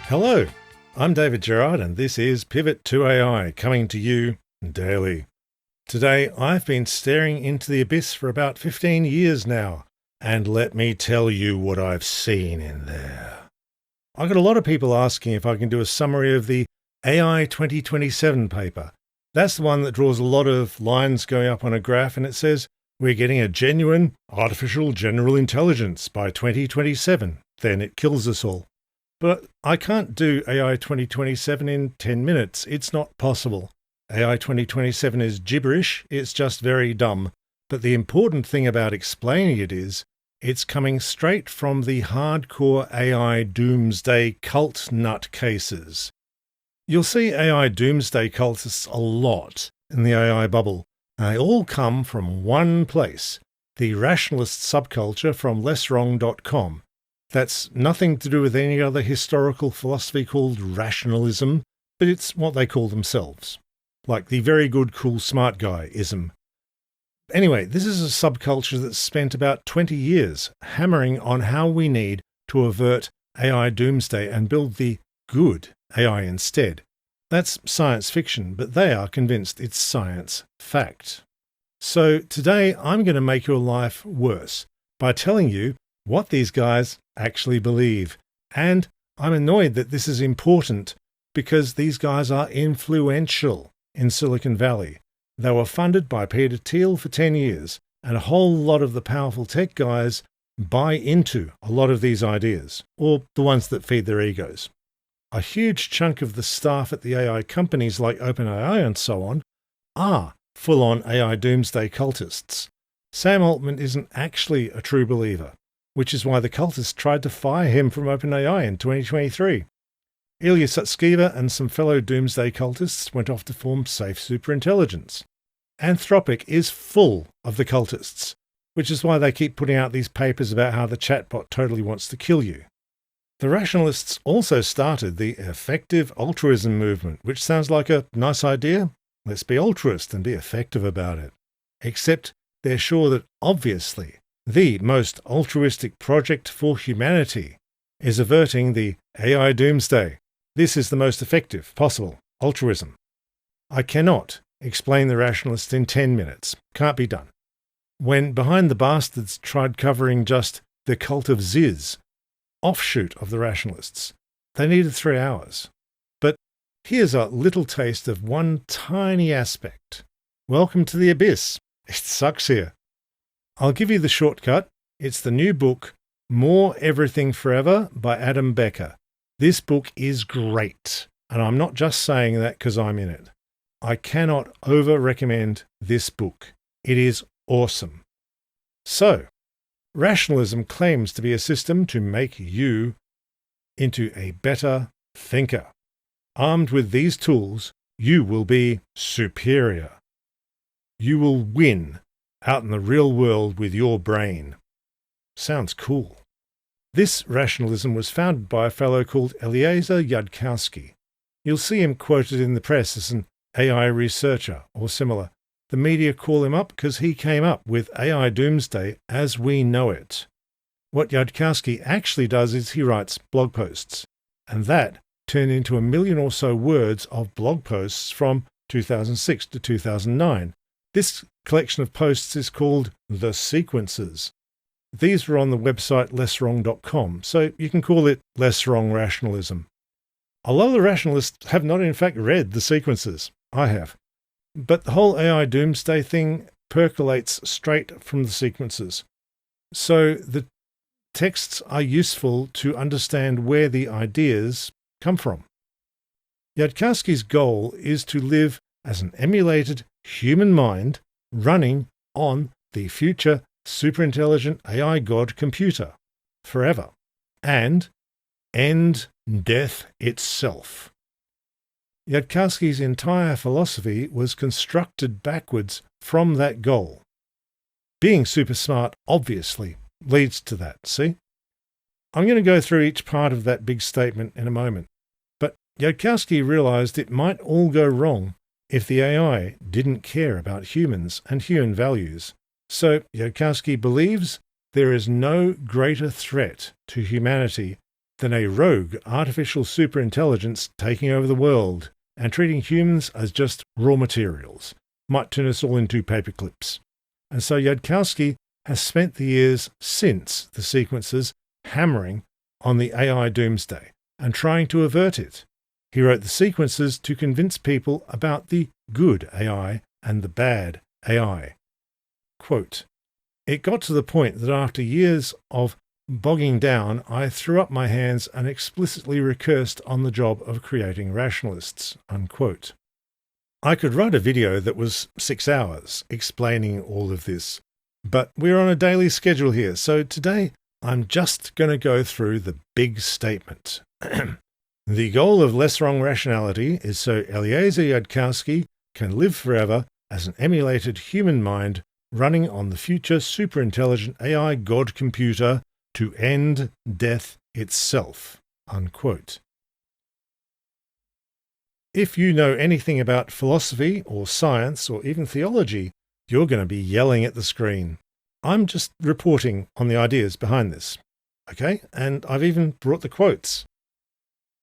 Hello, I'm David Gerard and this is Pivot to AI, coming to you daily. Today I've been staring into the abyss for about 15 years now, and let me tell you what I've seen in there. I got a lot of people asking if I can do a summary of the AI 2027 paper. That's the one that draws a lot of lines going up on a graph and it says, we're getting a genuine artificial general intelligence by 2027. Then it kills us all. But I can't do AI 2027 in 10 minutes. It's not possible. AI 2027 is gibberish. It's just very dumb. But the important thing about explaining it is, it's coming straight from the hardcore AI doomsday cult nutcases. You'll see AI doomsday cultists a lot in the AI bubble. They all come from one place, the rationalist subculture from LessWrong.com. That's nothing to do with any other historical philosophy called rationalism, but it's what they call themselves. Like the very good, cool, smart guy-ism. Anyway, this is a subculture that's spent about 20 years hammering on how we need to avert AI doomsday and build the good AI instead. That's science fiction, but they are convinced it's science fact. So today I'm going to make your life worse by telling you what these guys actually believe. And I'm annoyed that this is important because these guys are influential in Silicon Valley. They were funded by Peter Thiel for 10 years, and a whole lot of the powerful tech guys buy into a lot of these ideas, or the ones that feed their egos. A huge chunk of the staff at the AI companies like OpenAI and so on are full-on AI doomsday cultists. Sam Altman isn't actually a true believer, which is why the cultists tried to fire him from OpenAI in 2023. Ilya Sutskever and some fellow doomsday cultists went off to form Safe Superintelligence. Anthropic is full of the cultists, which is why they keep putting out these papers about how the chatbot totally wants to kill you. The rationalists also started the effective altruism movement, which sounds like a nice idea. Let's be altruist and be effective about it. Except they're sure that obviously the most altruistic project for humanity is averting the AI doomsday. This is the most effective possible altruism. I cannot explain the rationalists in 10 minutes. Can't be done. When Behind the Bastards tried covering just the cult of Ziz, offshoot of the rationalists, they needed 3 hours. But here's a little taste of one tiny aspect. Welcome to the abyss. It sucks here. I'll give you the shortcut. It's the new book, More Everything Forever by Adam Becker. This book is great, and I'm not just saying that because I'm in it. I cannot over-recommend this book. It is awesome. So, rationalism claims to be a system to make you into a better thinker. Armed with these tools, you will be superior. You will win out in the real world with your brain. Sounds cool. This rationalism was founded by a fellow called Yudkowsky. You'll see him quoted in the press as an AI researcher or similar. The media call him up because he came up with AI doomsday as we know it. What Yudkowsky actually does is he writes blog posts, and that turned into 1 million or so words of blog posts from 2006 to 2009. This collection of posts is called The Sequences. These were on the website LessWrong.com, so you can call it LessWrong rationalism. A lot of the rationalists have not in fact read The Sequences. I have. But the whole AI doomsday thing percolates straight from The Sequences. So the texts are useful to understand where the ideas come from. Yudkowsky's goal is to live as an emulated human mind running on the future superintelligent AI god computer forever and end death itself. Yudkowsky's entire philosophy was constructed backwards from that goal. Being super smart obviously leads to that, see? I'm going to go through each part of that big statement in a moment, but Yudkowsky realized it might all go wrong if the AI didn't care about humans and human values. So Yudkowsky believes there is no greater threat to humanity than a rogue artificial superintelligence taking over the world and treating humans as just raw materials. Might turn us all into paperclips. And so Yudkowsky has spent the years since the sequences hammering on the AI doomsday and trying to avert it. He wrote the sequences to convince people about the good AI and the bad AI. Quote, "It got to the point that after years of bogging down, I threw up my hands and explicitly recursed on the job of creating rationalists." Unquote. I could write a video that was 6 hours explaining all of this, but we're on a daily schedule here, so today I'm just going to go through the big statement. The goal of LessWrong Rationality is so Eliezer Yudkowsky can live forever as an emulated human mind running on the future superintelligent AI God computer to end death itself. Unquote. If you know anything about philosophy or science or even theology, you're going to be yelling at the screen. I'm just reporting on the ideas behind this. Okay? And I've even brought the quotes.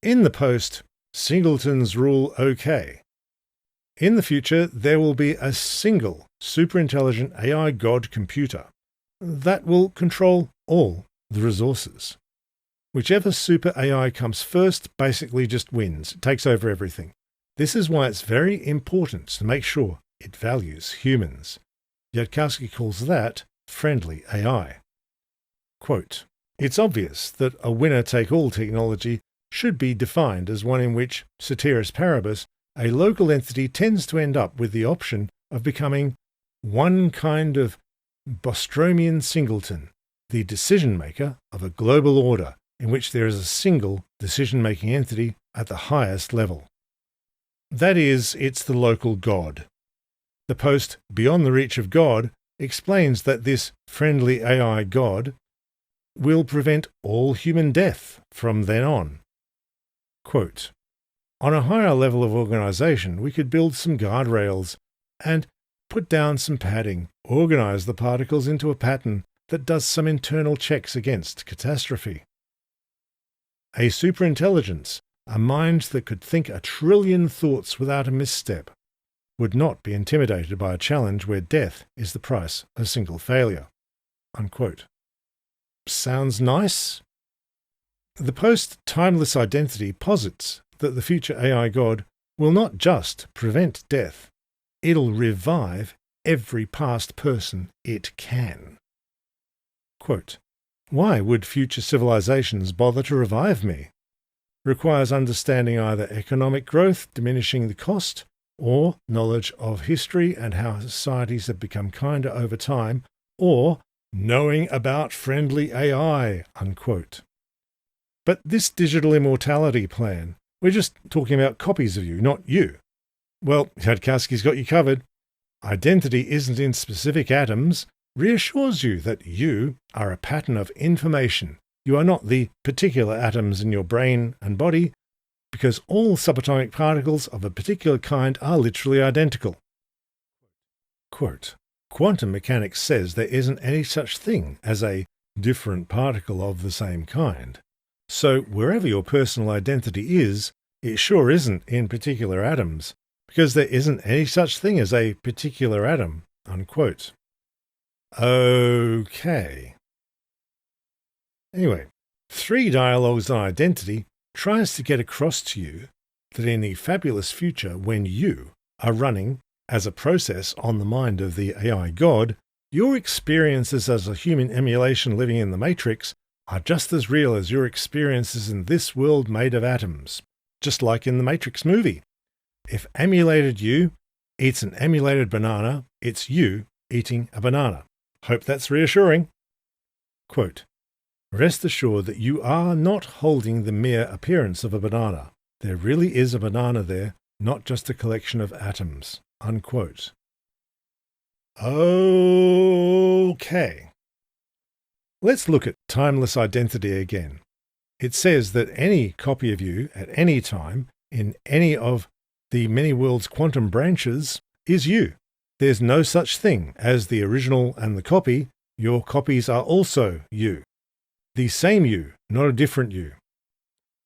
In the post, Singleton's rule okay. In the future, there will be a single superintelligent AI God computer that will control all the resources. Whichever super AI comes first basically just wins. It takes over everything. This is why it's very important to make sure it values humans. Yudkowsky calls that friendly AI. Quote, "It's obvious that a winner-take-all technology should be defined as one in which, ceteris paribus, a local entity tends to end up with the option of becoming one kind of Bostromian singleton, the decision-maker of a global order in which there is a single decision-making entity at the highest level. That is, it's the local God." The post Beyond the Reach of God explains that this friendly AI God will prevent all human death from then on. Quote, "On a higher level of organization, we could build some guardrails and put down some padding, organize the particles into a pattern that does some internal checks against catastrophe. A superintelligence, a mind that could think 1 trillion thoughts without a misstep, would not be intimidated by a challenge where death is the price of single failure." Unquote. Sounds nice? The post-timeless identity posits that the future AI God will not just prevent death, it'll revive every past person it can. Quote, "Why would future civilizations bother to revive me? Requires understanding either economic growth diminishing the cost, or knowledge of history and how societies have become kinder over time, or knowing about friendly AI." Unquote. But this digital immortality plan, we're just talking about copies of you, not you. Well, Yudkowsky's got you covered. Identity isn't in specific atoms, reassures you that you are a pattern of information. You are not the particular atoms in your brain and body, because all subatomic particles of a particular kind are literally identical. Quote, "Quantum mechanics says there isn't any such thing as a different particle of the same kind. So wherever your personal identity is, it sure isn't in particular atoms, because there isn't any such thing as a particular atom." Unquote. Okay. Anyway, 3 Dialogues on Identity tries to get across to you that in the fabulous future when you are running as a process on the mind of the AI God, your experiences as a human emulation living in the Matrix are just as real as your experiences in this world made of atoms, just like in the Matrix movie. If emulated you eats an emulated banana, it's you eating a banana. Hope that's reassuring. Quote, "Rest assured that you are not holding the mere appearance of a banana. There really is a banana there, not just a collection of atoms." Unquote. Okay. Let's look at timeless identity again. It says that any copy of you at any time in any of the many worlds quantum branches is you. There's no such thing as the original and the copy. Your copies are also you. The same you, not a different you.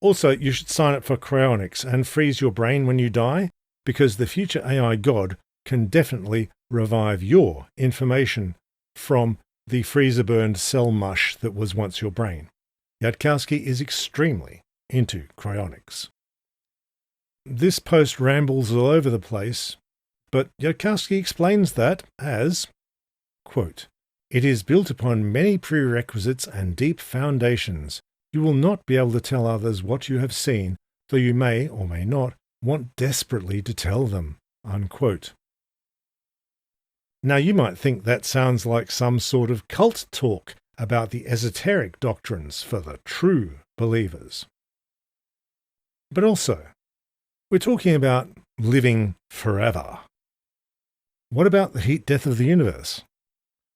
Also, you should sign up for cryonics and freeze your brain when you die, because the future AI god can definitely revive your information from the freezer-burned cell mush that was once your brain. Yudkowsky is extremely into cryonics. This post rambles all over the place, but Yudkowsky explains that as, quote, "It is built upon many prerequisites and deep foundations. You will not be able to tell others what you have seen, though you may or may not want desperately to tell them." Unquote. Now you might think that sounds like some sort of cult talk about the esoteric doctrines for the true believers. But also, we're talking about living forever. What about the heat death of the universe?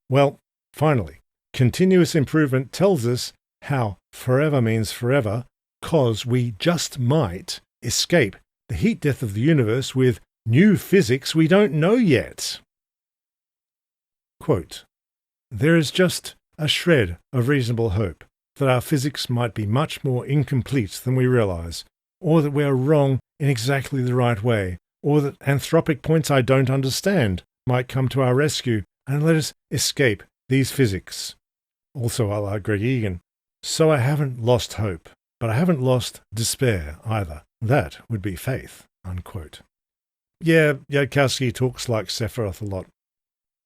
Well, finally, continuous improvement tells us how forever means forever, cause we just might escape the heat death of the universe with new physics we don't know yet. Quote, "There is just a shred of reasonable hope that our physics might be much more incomplete than we realize, or that we are wrong in exactly the right way, or that anthropic points I don't understand might come to our rescue and let us escape these physics." Also, a la Greg Egan. "So I haven't lost hope, but I haven't lost despair either. That would be faith." Unquote. Yeah, Yudkowsky talks like Sephiroth a lot.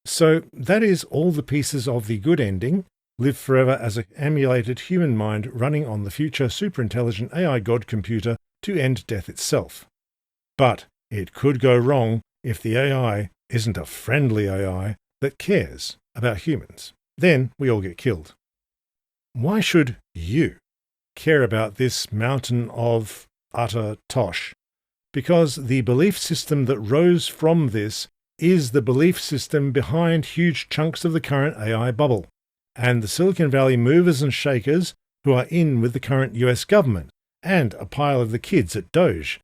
So that is all the pieces of the good ending. Live forever as an emulated human mind running on the future superintelligent AI god computer to end death itself. But it could go wrong if the AI isn't a friendly AI that cares about humans. Then we all get killed. Why should you care about this mountain of utter tosh? Because the belief system that rose from this is the belief system behind huge chunks of the current AI bubble, and the Silicon Valley movers and shakers who are in with the current US government, and a pile of the kids at Doge.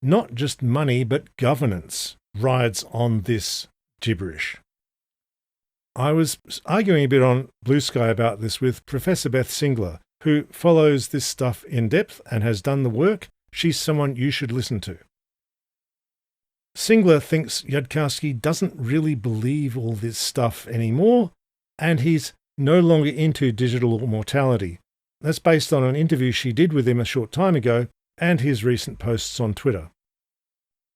Not just money, but governance rides on this gibberish. I was arguing a bit on Blue Sky about this with Professor Beth Singler, who follows this stuff in depth and has done the work. She's someone you should listen to. Singler thinks Yudkowsky doesn't really believe all this stuff anymore, and he's no longer into digital immortality. That's based on an interview she did with him a short time ago and his recent posts on Twitter.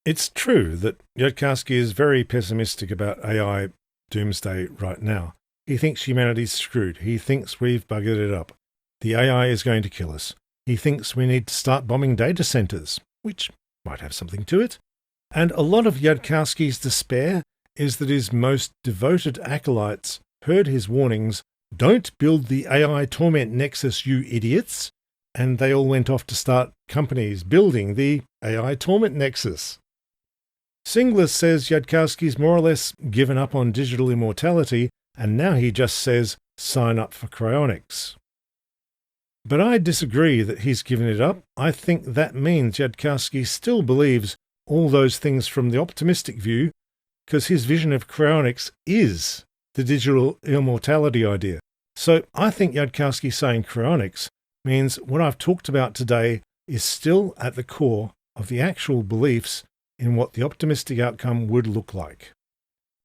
It's true that Yudkowsky is very pessimistic about AI doomsday right now. He thinks humanity's screwed. He thinks we've buggered it up. The AI is going to kill us. He thinks we need to start bombing data centers, which might have something to it. And a lot of Yudkowsky's despair is that his most devoted acolytes heard his warnings, "Don't build the AI torment nexus, you idiots," and they all went off to start companies building the AI torment nexus. Singler says Yudkowsky's more or less given up on digital immortality, and now he just says, sign up for cryonics. But I disagree that he's given it up. I think that means Yudkowsky still believes all those things from the optimistic view, because his vision of cryonics is the digital immortality idea. So I think Yudkowsky saying cryonics means what I've talked about today is still at the core of the actual beliefs in what the optimistic outcome would look like.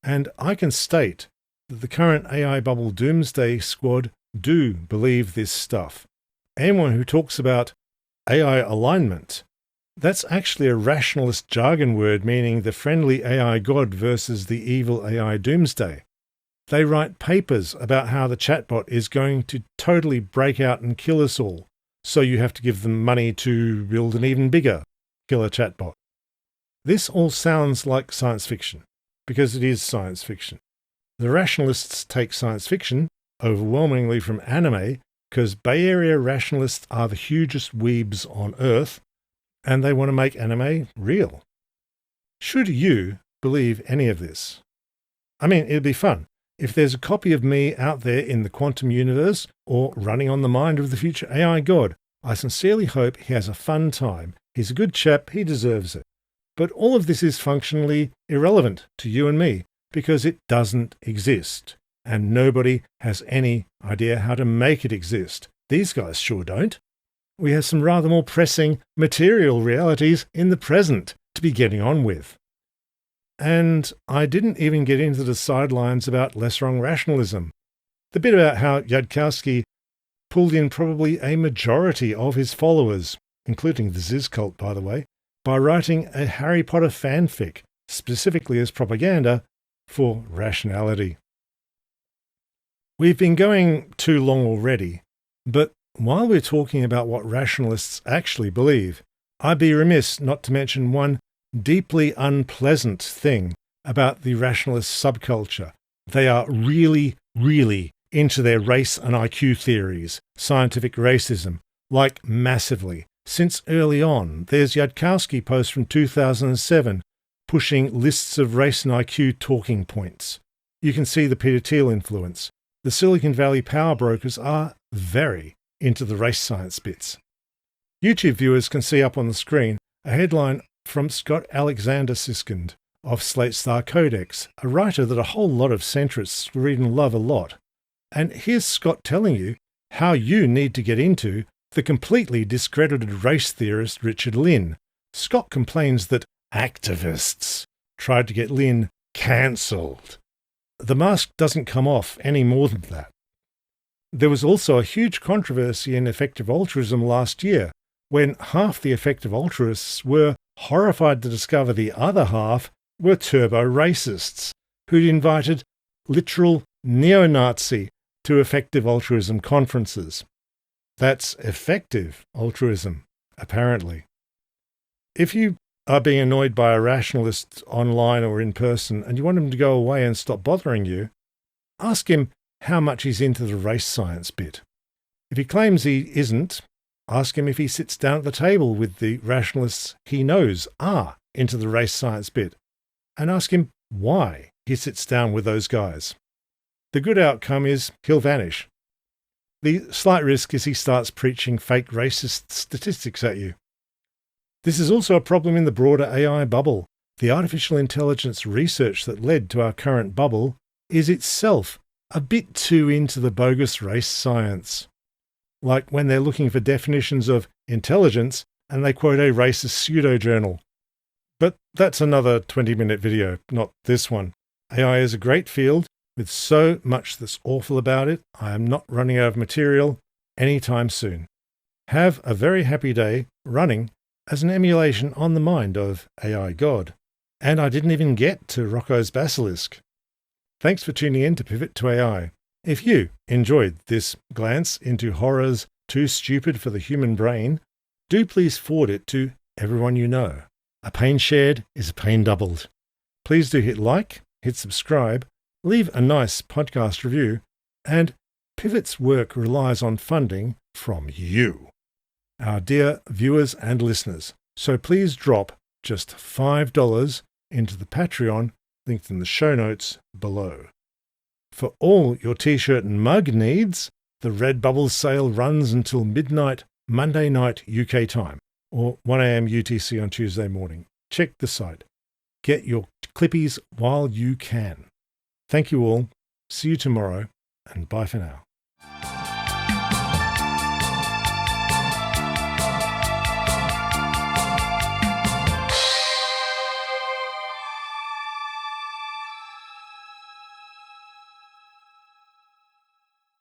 And I can state that the current AI bubble doomsday squad do believe this stuff. Anyone who talks about AI alignment, that's actually a rationalist jargon word meaning the friendly AI god versus the evil AI doomsday. They write papers about how the chatbot is going to totally break out and kill us all, so you have to give them money to build an even bigger killer chatbot. This all sounds like science fiction, because it is science fiction. The rationalists take science fiction overwhelmingly from anime, because Bay Area rationalists are the hugest weebs on Earth, and they want to make anime real. Should you believe any of this? I mean, it'd be fun. If there's a copy of me out there in the quantum universe or running on the mind of the future AI god, I sincerely hope he has a fun time. He's a good chap, he deserves it. But all of this is functionally irrelevant to you and me because it doesn't exist, and nobody has any idea how to make it exist. These guys sure don't. we have some rather more pressing material realities in the present to be getting on with. And I didn't even get into the sidelines about LessWrong rationalism, the bit about how Yudkowsky pulled in probably a majority of his followers, including the Ziz cult, by the way, by writing a Harry Potter fanfic, specifically as propaganda for Rationality. We've been going too long already, but while we're talking about what rationalists actually believe, I'd be remiss not to mention one deeply unpleasant thing about the rationalist subculture. They are really, really into their race and IQ theories, scientific racism, like massively. Since early on, there's Yudkowsky post from 2007 pushing lists of race and IQ talking points. You can see the Peter Thiel influence. The Silicon Valley power brokers are very into the race science bits. YouTube viewers can see up on the screen a headline from Scott Alexander Siskind of Slate Star Codex, a writer that a whole lot of centrists read and love a lot. And here's Scott telling you how you need to get into the completely discredited race theorist Richard Lynn. Scott complains that activists tried to get Lynn cancelled. The mask doesn't come off any more than that. There was also a huge controversy in effective altruism last year, when half the effective altruists were horrified to discover the other half were turbo-racists who'd invited literal neo-Nazi to effective altruism conferences. That's effective altruism, apparently. If you are being annoyed by a rationalist online or in person and you want him to go away and stop bothering you, ask him how much he's into the race science bit. If he claims he isn't, ask him if he sits down at the table with the rationalists he knows are into the race science bit, and ask him why he sits down with those guys. The good outcome is he'll vanish. The slight risk is he starts preaching fake racist statistics at you. This is also a problem in the broader AI bubble. The artificial intelligence research that led to our current bubble is itself a bit too into the bogus race science. Like when they're looking for definitions of intelligence and they quote a racist pseudo-journal. But that's another 20-minute video, not this one. AI is a great field with so much that's awful about it. I am not running out of material anytime soon. Have a very happy day running as an emulation on the mind of AI God. And I didn't even get to Rocco's Basilisk. Thanks for tuning in to Pivot to AI. If you enjoyed this glance into horrors too stupid for the human brain, do please forward it to everyone you know. A pain shared is a pain doubled. Please do hit like, hit subscribe, leave a nice podcast review, and Pivot's work relies on funding from you, our dear viewers and listeners. So please drop just $5 into the Patreon linked in the show notes below. For all your t-shirt and mug needs, the Redbubble sale runs until midnight Monday night UK time, or 1 a.m. UTC on Tuesday morning. Check the site. Get your clippies while you can. Thank you all. See you tomorrow, and bye for now.